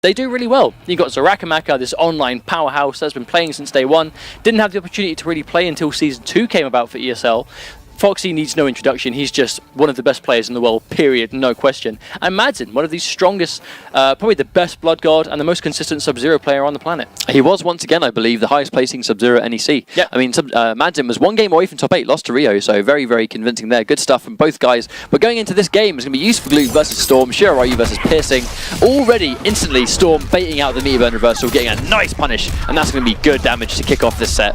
they do really well. You've got Zarakamaka, this online powerhouse that's been playing since day one. Didn't have the opportunity to really play until Season 2 came about for ESL. Foxy needs no introduction. He's just one of the best players in the world, period, no question. And Madsen, one of the strongest, probably the best Blood God and the most consistent Sub-Zero player on the planet. He was, once again, I believe, the highest placing Sub-Zero NEC. Yeah. I mean, Madsen was 1 game away from top 8, lost to Rio, so very, very convincing there. Good stuff from both guys. But going into this game, it's going to be UsedForGlue versus Storm, Shiroryu versus Piercing. Already, instantly, Storm baiting out the meter burn reversal, getting a nice punish, and that's going to be good damage to kick off this set.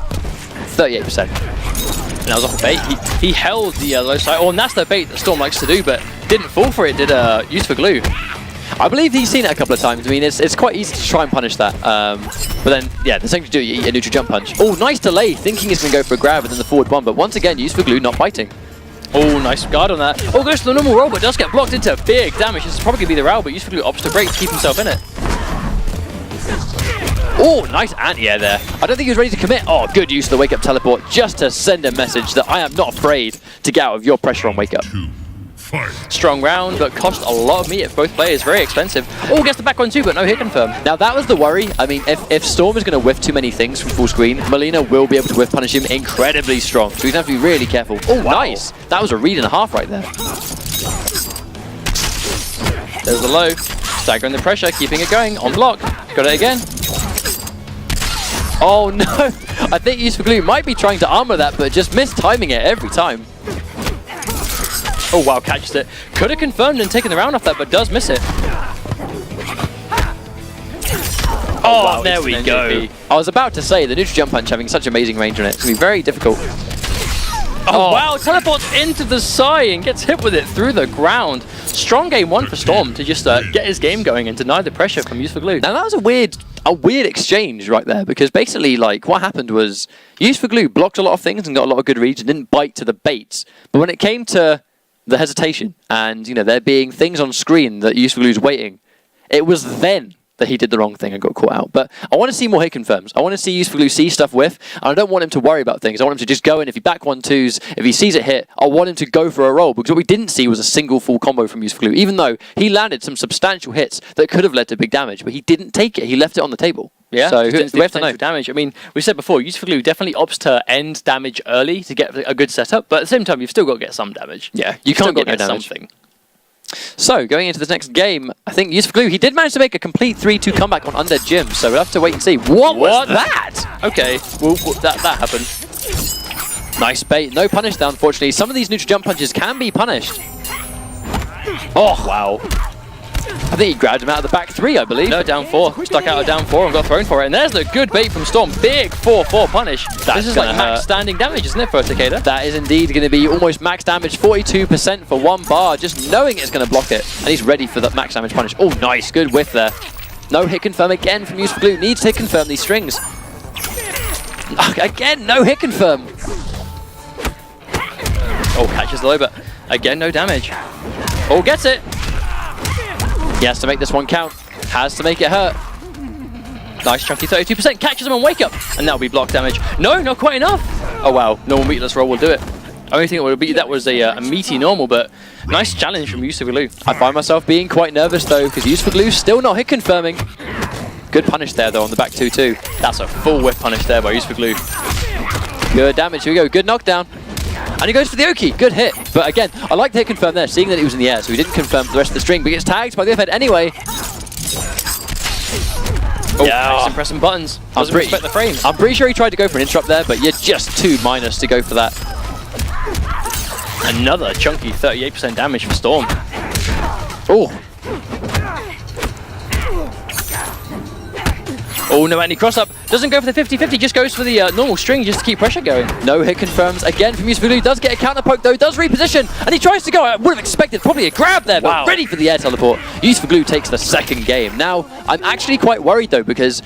38%. And that was off the bait. He held the low side. Oh, and that's the bait that Storm likes to do, but didn't fall for it, did UsedForGlue. I believe he's seen it a couple of times. I mean, it's quite easy to try and punish that. But then, yeah, the same to do, you eat a neutral jump punch. Oh, nice delay, thinking he's going to go for a grab and then the forward one. But once again, UsedForGlue not biting. Oh, nice guard on that. Oh, goes to the normal roll, but does get blocked into big damage. This is probably going to be the round, but UsedForGlue opts to break to keep himself in it. Oh, nice anti-air there. I don't think he was ready to commit. Oh, good use of the wake-up teleport just to send a message that I am not afraid to get out of your pressure on wake-up. Strong round, but cost a lot of meat if both players. Very expensive. Oh, gets the back one too, but no hit confirm. Now, that was the worry. I mean, if Storm is going to whiff too many things from full screen, Molina will be able to whiff punish him incredibly strong. So he's going to have to be really careful. Oh, wow. Nice. That was a read and a half right there. There's the low. Staggering the pressure, keeping it going. On block. Got it again. Oh no! I think UsedForGlue might be trying to armor that, but just mistiming it every time. Oh wow, catches it. Could have confirmed and taken the round off that, but does miss it. Oh, wow, there we go. I was about to say, the neutral jump punch having such amazing range on it. It's going to be very difficult. Oh wow, teleports into the Psy and gets hit with it through the ground. Strong game one for Storm to just get his game going and deny the pressure from UsedForGlue. Now that was a weird exchange right there, because basically, like, what happened was UsedForGlue blocked a lot of things and got a lot of good reads and didn't bite to the baits. But when it came to the hesitation and, you know, there being things on screen that UsedForGlue's waiting, it was then that he did the wrong thing and got caught out. But I want to see more hit confirms. I want to see UsedForGlue see stuff whiff, and I don't want him to worry about things. I want him to just go in. If he back 1-2s, if he sees it hit, I want him to go for a roll, because what we didn't see was a single full combo from UsedForGlue, even though he landed some substantial hits that could have led to big damage, but he didn't take it. He left it on the table. Yeah, so we have to know damage. I mean, we said before, UsedForGlue definitely opts to end damage early to get a good setup, but at the same time, you've still got to get some damage. Yeah, you can't get no damage. Something. So, going into this next game, I think UsedForGlue, he did manage to make a complete 3-2 comeback on Undead Gym, so we'll have to wait and see. What was that? Okay, well, that happened. Nice bait. No punish there, unfortunately. Some of these neutral jump punches can be punished. Oh, wow. I think he grabbed him out of the back 3, I believe. No, down 4. Stuck out of down 4 and got thrown for it. And there's the good bait from Storm. Big 4-4 punish. This is like max standing damage, isn't it, for a Takeda? That is indeed going to be almost max damage. 42% for 1 bar. Just knowing it's going to block it. And he's ready for that max damage punish. Oh, nice. Good whiff there. No hit confirm again from UsedForGlue. Needs to hit confirm these strings. Again, no hit confirm. Oh, catches the low, but again, no damage. Oh, gets it. He has to make this one count. Has to make it hurt. Nice chunky 32%. Catches him on wake up. And that'll be block damage. No, not quite enough. Oh, wow. Normal meatless roll will do it. Only thing it would be that was a meaty normal, but nice challenge from UsedForGlue. I find myself being quite nervous, though, because UsedForGlue's still not hit confirming. Good punish there, though, on the back 2-2. That's a full whiff punish there by UsedForGlue. Good damage. Here we go. Good knockdown. And he goes for the Oki. Good hit. But again, I like the hit confirm there, seeing that he was in the air, so he didn't confirm for the rest of the string, but gets tagged by the F-head anyway. Oh, yeah, nice and pressing buttons. Doesn't respect the frames. I'm pretty sure he tried to go for an interrupt there, but you're just too minus to go for that. Another chunky 38% damage for Storm. Oh. Oh, no anti-cross up. Doesn't go for the 50-50, just goes for the normal string just to keep pressure going. No hit confirms again from UsedForGlue. Does get a counter poke though, does reposition, and he tries to go. I would have expected probably a grab there, but ready for the air teleport. UsedForGlue takes the second game. Now, I'm actually quite worried though, because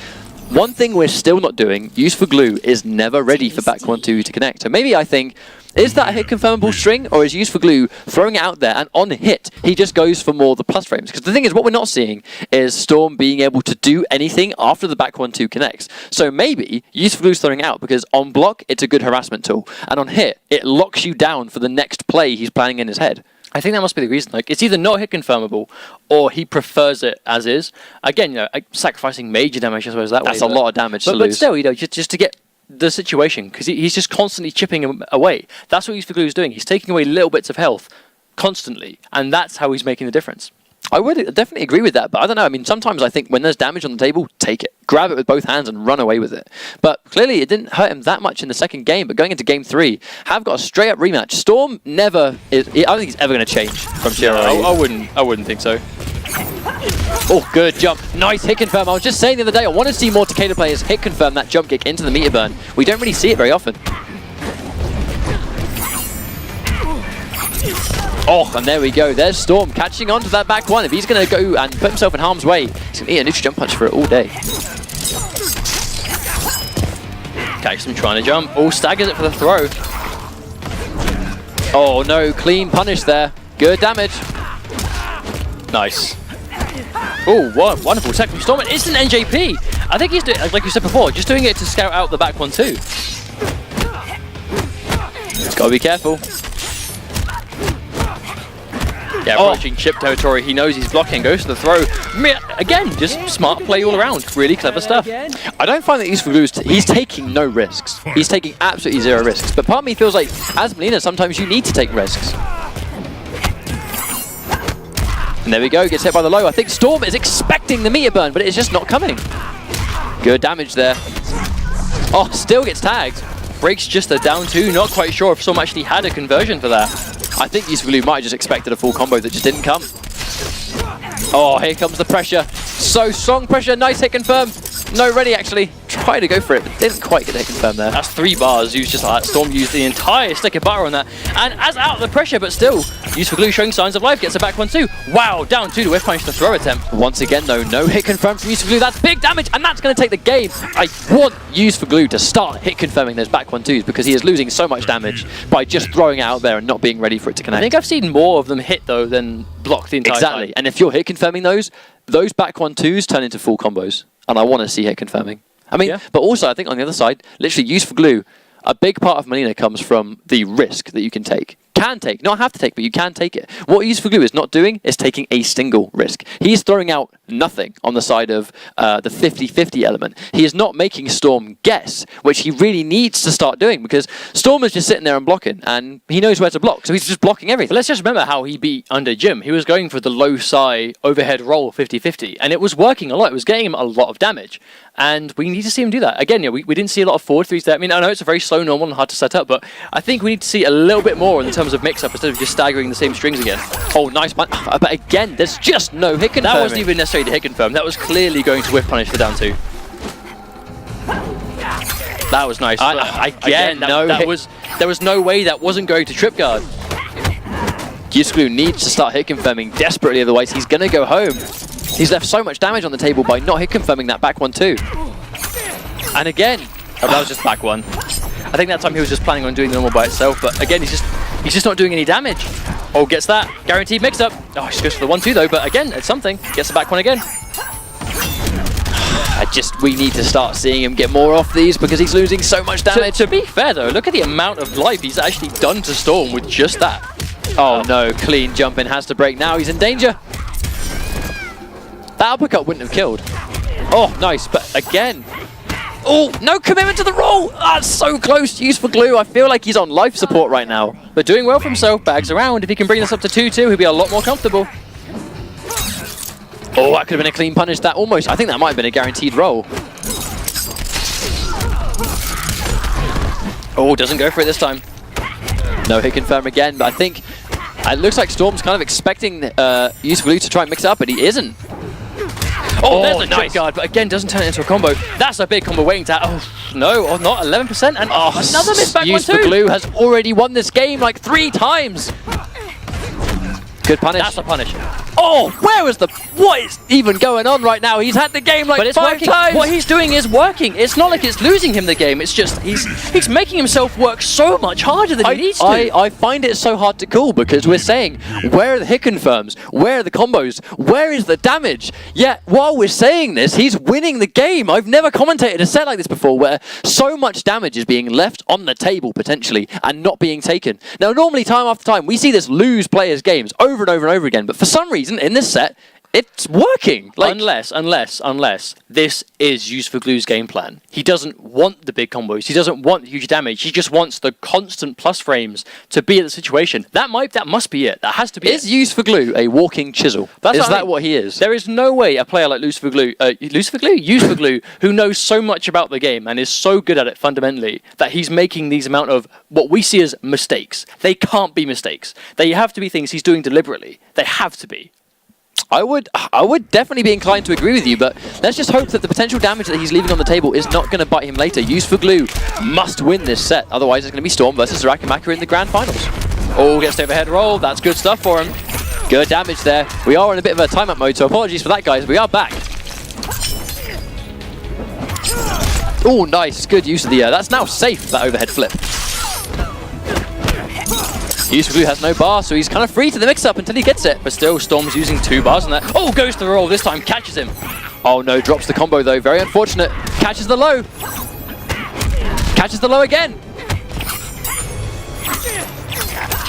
one thing we're still not doing, UsedForGlue is never ready for back 1-2 to connect. So maybe I think, is that a hit confirmable string, or is UsedForGlue throwing it out there and on hit, he just goes for more the plus frames? Because the thing is, what we're not seeing is Storm being able to do anything after the back 1-2 connects. So maybe UsedForGlue's throwing it out because on block, it's a good harassment tool. And on hit, it locks you down for the next play he's planning in his head. I think that must be the reason. Like, it's either not hit confirmable, or he prefers it as is. Again, you know, sacrificing major damage, I suppose, that way. That's a lot of damage to lose. But still, you know, just to get the situation, because he's just constantly chipping him away. That's what UsedForGlue is doing. He's taking away little bits of health constantly, and that's how he's making the difference. I would definitely agree with that, but I don't know. I mean, sometimes I think when there's damage on the table, take it. Grab it with both hands and run away with it. But clearly, it didn't hurt him that much in the second game. But going into game 3, have got a straight-up rematch. Storm never is... I don't think he's ever going to change from Shiro. I wouldn't think so. Oh, good jump. Nice hit confirm. I was just saying the other day, I want to see more Takeda players hit confirm that jump kick into the meter burn. We don't really see it very often. Oh, and there we go. There's Storm catching on to that back one. If he's going to go and put himself in harm's way, he's going to eat a neutral jump punch for it all day. Catches him trying to jump. Oh, staggers it for the throw. Oh no, clean punish there. Good damage. Nice. Oh, what wonderful tech from Storm. Instant NJP. I think he's doing, like you said before, just doing it to scout out the back one too. Just got to be careful. Yeah, approaching chip territory. He knows he's blocking, goes to the throw. Again, just smart play all around. Really clever stuff. I don't find that UsedForGlue, he's taking no risks. He's taking absolutely 0 risks. But part of me feels like, as Melina, sometimes you need to take risks. And there we go, gets hit by the low. I think Storm is expecting the meter burn, but it's just not coming. Good damage there. Oh, still gets tagged. Breaks just a down 2. Not quite sure if Storm actually had a conversion for that. I think UsedForGlue might have just expected a full combo that just didn't come. Oh, here comes the pressure. So strong pressure, nice hit confirm. No, ready actually. Tried to go for it, but didn't quite get the hit confirm there. That's 3 bars used just like that. Storm used the entire stick of butter on that. And as out of the pressure, but still, UsedForGlue showing signs of life, gets a back 1-2. Wow, down 2 to whiff punish the throw attempt. Once again though, no hit confirmed from UsedForGlue. That's big damage, and that's going to take the game. I want UsedForGlue to start hit confirming those back 1-2s because he is losing so much damage by just throwing it out there and not being ready for it to connect. I think I've seen more of them hit though than block the entire time. And if you're hit confirming those back 1-2s turn into full combos. And I want to see hit confirming. I mean, but also I think on the other side, literally UsedForGlue, a big part of Melina comes from the risk that you can take. Can take, not have to take, but you can take it. What UsedForGlue is not doing is taking a single risk. He's throwing out nothing on the side of the 50-50 element. He is not making Storm guess, which he really needs to start doing because Storm is just sitting there and blocking, and he knows where to block, so he's just blocking everything. But let's just remember how he beat under Jim. He was going for the low side overhead roll 50-50, and it was working a lot. It was getting him a lot of damage, and we need to see him do that. Again, yeah, we didn't see a lot of forward threes there. I mean, I know it's a very slow normal and hard to set up, but I think we need to see a little bit more in terms of mix-up instead of just staggering the same strings again. Oh, nice. But again, there's just no hit confirm. That wasn't even necessarily the hit confirm. That was clearly going to whiff punish for down 2. That was nice. Again, there was no way that wasn't going to trip guard. UsedForGlue needs to start hit confirming desperately, otherwise he's going to go home. He's left so much damage on the table by not hit confirming that back 1-2. And again, that was just back 1. I think that time he was just planning on doing the normal by itself, but again, he's just not doing any damage. Oh, gets that. Guaranteed mix-up. Oh, he just goes for the 1-2 though, but again, it's something. Gets the back 1 again. We need to start seeing him get more off these because he's losing so much damage. To be fair though, look at the amount of life he's actually done to Storm with just that. Oh no, clean jumping has to break now. He's in danger. That uppercut wouldn't have killed. Oh, nice, but again. Oh, no commitment to the roll. That's so close. UsedForGlue. I feel like he's on life support right now. But doing well for himself, bags around. If he can bring this up to 2-2, he'll be a lot more comfortable. Oh, that could have been a clean punish. That almost, I think that might have been a guaranteed roll. Oh, doesn't go for it this time. No hit confirm again, but I think it looks like Storm's kind of expecting UsedForGlue to try and mix it up, but he isn't. Oh, there's a nice guard, but again, doesn't turn it into a combo. That's a big combo waiting to... Oh, no, or not, 11%, and another miss back 1-2. UsedForGlue has already won this game like 3 times. Good punish. That's a punish. Oh, where was the... What is even going on right now? He's had the game like But it's 5 working. times. What he's doing is working. It's not like it's losing him the game. It's just he's making himself work so much harder than he needs to. I find it so hard to call because we're saying, where are the hit confirms? Where are the combos? Where is the damage? Yet, while we're saying this, he's winning the game. I've never commentated a set like this before where so much damage is being left on the table, potentially, and not being taken. Now, normally, time after time, we see this lose players' games over and over and over again, but for some reason, in this set, it's working. Like, Unless this is UsedForGlue's game plan. He doesn't want the big combos. He doesn't want huge damage. He just wants the constant plus frames to be at the situation. That must be it. That has to be is UsedForGlue a walking chisel? Is that what he is? There is no way a player like UsedForGlue, who knows so much about the game and is so good at it fundamentally, that he's making these amount of what we see as mistakes. They can't be mistakes. They have to be things he's doing deliberately. They have to be. I would definitely be inclined to agree with you, but let's just hope that the potential damage that he's leaving on the table is not going to bite him later. UsedForGlue must win this set, otherwise it's going to be Storm versus st9rm in the grand finals. Oh, gets the overhead roll. That's good stuff for him. Good damage there. We are in a bit of a timeout mode, so apologies for that, guys. We are back. Oh, nice. Good use of the... that's now safe, that overhead flip. UsedForGlue has no bar, so he's kind of free to the mix-up until he gets it. But still, Storm's using 2 bars on that. Oh, goes to the roll. This time catches him. Oh no, drops the combo though. Very unfortunate. Catches the low. Catches the low again.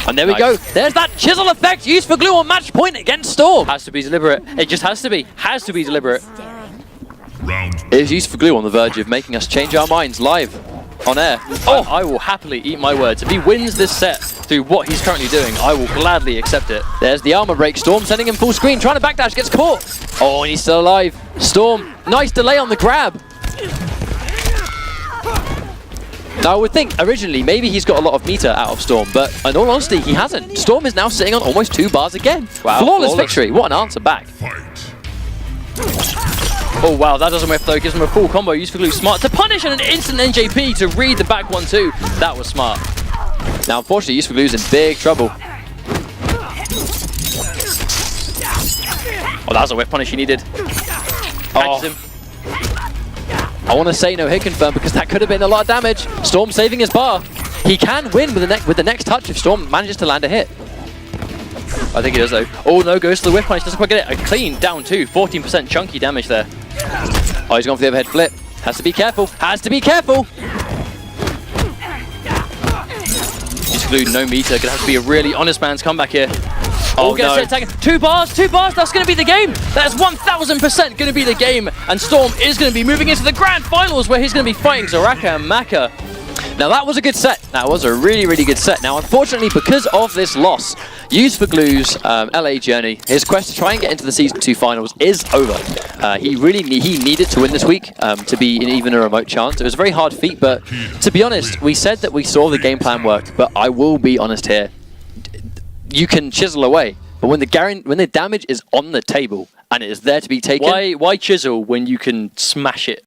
And there we go. There's that chisel effect. UsedForGlue on match point against Storm. Has to be deliberate. It just has to be. Has to be deliberate. Is UsedForGlue on the verge of making us change our minds live on air? Oh, I will happily eat my words. If he wins this set through what he's currently doing, I will gladly accept it. There's the armor break. Storm sending him full screen, trying to backdash, gets caught. Oh, and he's still alive. Storm, nice delay on the grab. Now, I would think originally maybe he's got a lot of meter out of Storm, but in all honesty, he hasn't. Storm is now sitting on almost 2 bars again. Wow, flawless victory. What an answer back. Oh wow, that doesn't whiff though, gives him a full combo. UsedForGlue smart to punish and an instant NJP to read the back 1-2. That was smart. Now unfortunately, UsedForGlue's in big trouble. Oh, that was a whiff punish he needed. Catches him. I want to say no hit confirm because that could have been a lot of damage. Storm saving his bar. He can win with the next touch if Storm manages to land a hit. I think he does though. Oh no, goes to the whiff punish, doesn't quite get it. A clean down 2, 14% chunky damage there. Oh, he's gone for the overhead flip. Has to be careful. Has to be careful. UsedForGlue, no meter. Gonna have to be a really honest man's comeback here. Oh, gets no. it taken. 2 bars, 2 bars. That's going to be the game. That's 1000% going to be the game. And Storm is going to be moving into the grand finals where he's going to be fighting st9rm. Now that was a good set. That was a really, really good set. Now, unfortunately, because of this loss, UsedForGlue's LA journey, his quest to try and get into the Season 2 finals is over. He needed to win this week to be in even a remote chance. It was a very hard feat, but to be honest, we said that we saw the game plan work, but I will be honest here. You can chisel away, but when the damage is on the table and it is there to be taken... Why chisel when you can smash it?